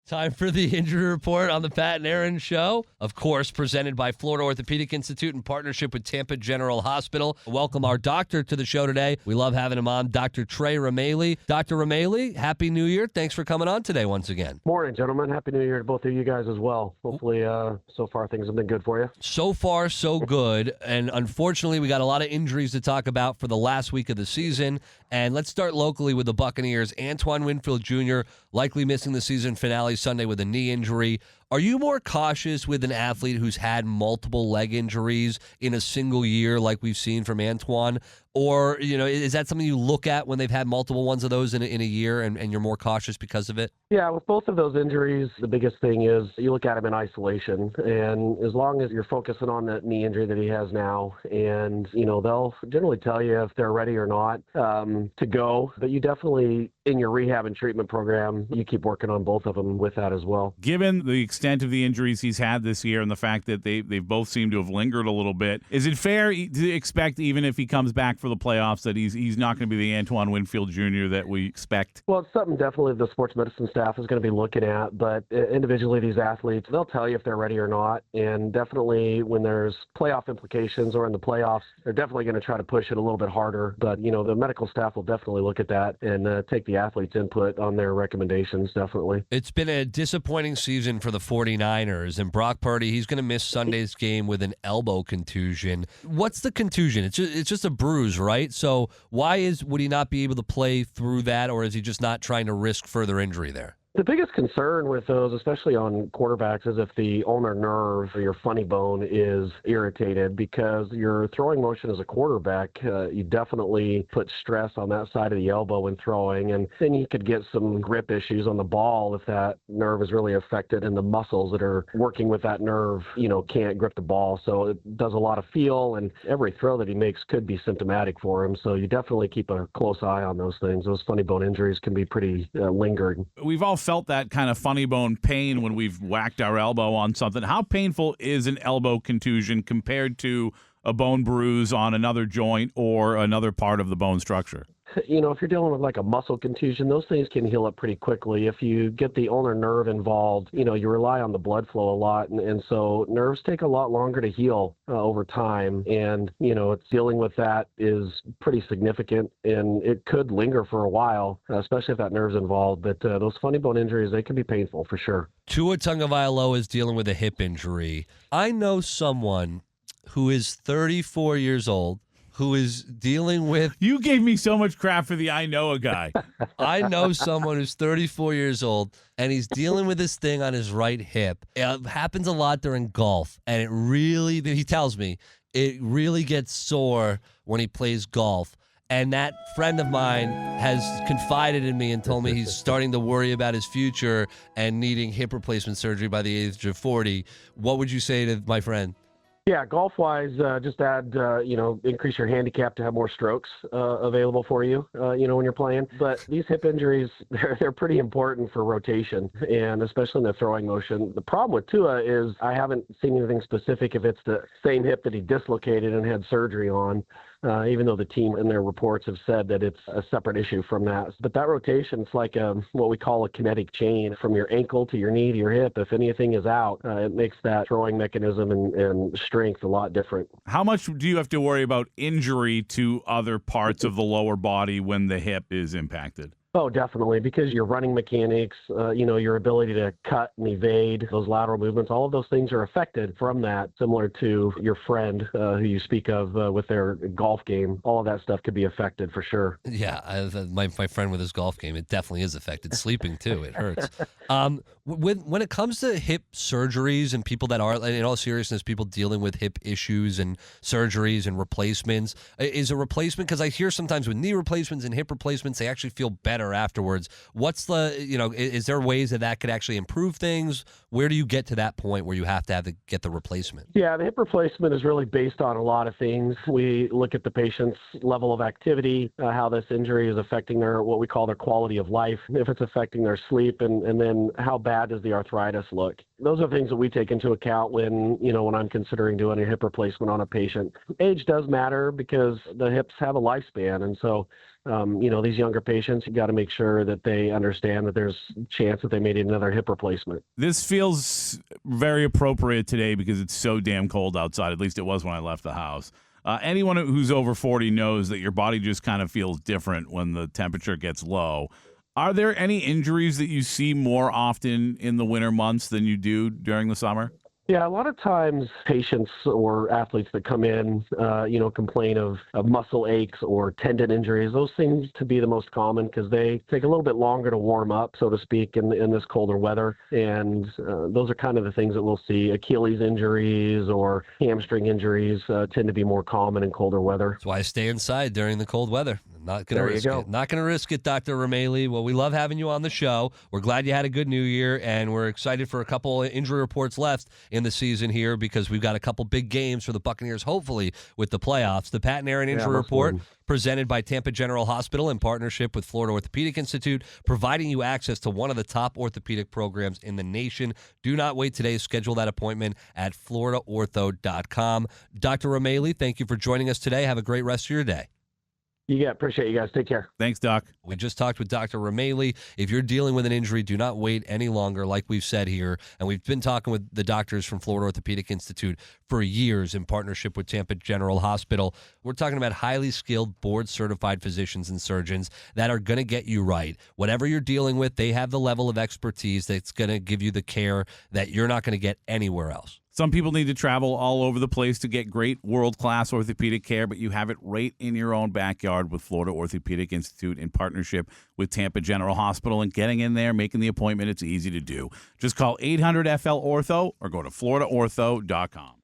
Time for the injury report on the Pat and Aaron Show. Of course, presented by Florida Orthopaedic Institute in partnership with Tampa General Hospital. Welcome our doctor to the show today. We love having him on, Dr. Trey Remaley. Dr. Remaley, Happy New Year. Thanks for coming on today once again. Morning, gentlemen. Happy New Year to both of you guys as well. Hopefully, so far things have been good for you. So far, so good. And unfortunately, we got a lot of injuries to talk about for the last week of the season. And let's start locally with the Buccaneers. Antoine Winfield Jr. likely missing the season finale Sunday with a knee injury. Are you more cautious with an athlete who's had multiple leg injuries in a single year like we've seen from Antoine? Or, is that something you look at when they've had multiple ones of those in a year and you're more cautious because of it? Yeah, with both of those injuries, the biggest thing is you look at them in isolation. And as long as you're focusing on that knee injury that he has now, and, they'll generally tell you if they're ready or not to go. But you definitely, in your rehab and treatment program, you keep working on both of them with that as well. Given the extent of the injuries he's had this year and the fact that they've both seemed to have lingered a little bit, is it fair to expect, even if he comes back for the playoffs, that he's not going to be the Antoine Winfield Jr. that we expect? Well, it's something definitely the sports medicine staff is going to be looking at, but individually these athletes, they'll tell you if they're ready or not, and definitely when there's playoff implications or in the playoffs, they're definitely going to try to push it a little bit harder, but the medical staff will definitely look at that and take the athlete's input on their recommendations, definitely. It's been a disappointing season for the 49ers, and Brock Purdy, he's going to miss Sunday's game with an elbow contusion. What's the contusion? It's just a bruise, right? So would he not be able to play through that, or is he just not trying to risk further injury there? The biggest concern with those, especially on quarterbacks, is if the ulnar nerve or your funny bone is irritated, because your throwing motion as a quarterback, you definitely put stress on that side of the elbow when throwing, and then you could get some grip issues on the ball if that nerve is really affected and the muscles that are working with that nerve, can't grip the ball. So it does a lot of feel, and every throw that he makes could be symptomatic for him. So you definitely keep a close eye on those things. Those funny bone injuries can be pretty lingering. We've all felt that kind of funny bone pain when we've whacked our elbow on something. How painful is an elbow contusion compared to a bone bruise on another joint or another part of the bone structure? If you're dealing with like a muscle contusion, those things can heal up pretty quickly. If you get the ulnar nerve involved, you rely on the blood flow a lot. And so nerves take a lot longer to heal over time. And, it's dealing with that is pretty significant, and it could linger for a while, especially if that nerve's involved. But those funny bone injuries, they can be painful for sure. Tua Tagovailoa is dealing with a hip injury. I know someone who is 34 years old who is dealing with... You gave me so much crap for the I know a guy. I know someone who's 34 years old, and he's dealing with this thing on his right hip. It happens a lot during golf, and he tells me, it really gets sore when he plays golf. And that friend of mine has confided in me and told me he's starting to worry about his future and needing hip replacement surgery by the age of 40. What would you say to my friend? Yeah, golf-wise, just add, increase your handicap to have more strokes available for you, when you're playing. But these hip injuries, they're pretty important for rotation, and especially in the throwing motion. The problem with Tua is I haven't seen anything specific if it's the same hip that he dislocated and had surgery on, even though the team in their reports have said that it's a separate issue from that. But that rotation, it's like what we call a kinetic chain from your ankle to your knee to your hip. If anything is out, it makes that throwing mechanism and strength a lot different. How much do you have to worry about injury to other parts of the lower body when the hip is impacted? Oh, definitely, because your running mechanics, your ability to cut and evade, those lateral movements, all of those things are affected from that, similar to your friend who you speak of with their golf game. All of that stuff could be affected for sure. Yeah, my friend with his golf game, it definitely is affected. Sleeping, too, it hurts. When it comes to hip surgeries and people that are, in all seriousness, people dealing with hip issues and surgeries and replacements, is a replacement, because I hear sometimes with knee replacements and hip replacements, they actually feel better afterwards. What's is there ways that could actually improve things? Where do you get to that point where you have to get the replacement? Yeah, the hip replacement is really based on a lot of things. We look at the patient's level of activity, how this injury is affecting what we call their quality of life, if it's affecting their sleep, and then how bad does the arthritis look. Those are things that we take into account when I'm considering doing a hip replacement on a patient. Age does matter because the hips have a lifespan. And so, these younger patients, you got to make sure that they understand that there's a chance that they may need another hip replacement. This feels very appropriate today because it's so damn cold outside. At least it was when I left the house. Anyone who's over 40 knows that your body just kind of feels different when the temperature gets low. Are there any injuries that you see more often in the winter months than you do during the summer? Yeah, a lot of times patients or athletes that come in, complain of muscle aches or tendon injuries. Those seem to be the most common because they take a little bit longer to warm up, so to speak, in this colder weather. And those are kind of the things that we'll see. Achilles injuries or hamstring injuries tend to be more common in colder weather. That's why I stay inside during the cold weather. Not going to risk it. Not going to risk it, Dr. Remaley. Well, we love having you on the show. We're glad you had a good New Year, and we're excited for a couple of injury reports left in the season here because we've got a couple big games for the Buccaneers, hopefully, with the playoffs. The Pat and Aaron Injury Report, presented by Tampa General Hospital in partnership with Florida Orthopaedic Institute, providing you access to one of the top orthopedic programs in the nation. Do not wait today. Schedule that appointment at floridaortho.com. Dr. Remaley, thank you for joining us today. Have a great rest of your day. Yeah, appreciate you guys. Take care. Thanks, Doc. We just talked with Dr. Remaley. If you're dealing with an injury, do not wait any longer, like we've said here. And we've been talking with the doctors from Florida Orthopedic Institute for years in partnership with Tampa General Hospital. We're talking about highly skilled, board-certified physicians and surgeons that are going to get you right. Whatever you're dealing with, they have the level of expertise that's going to give you the care that you're not going to get anywhere else. Some people need to travel all over the place to get great world-class orthopedic care, but you have it right in your own backyard with Florida Orthopedic Institute in partnership with Tampa General Hospital. And getting in there, making the appointment, it's easy to do. Just call 800-FL-ORTHO or go to floridaortho.com.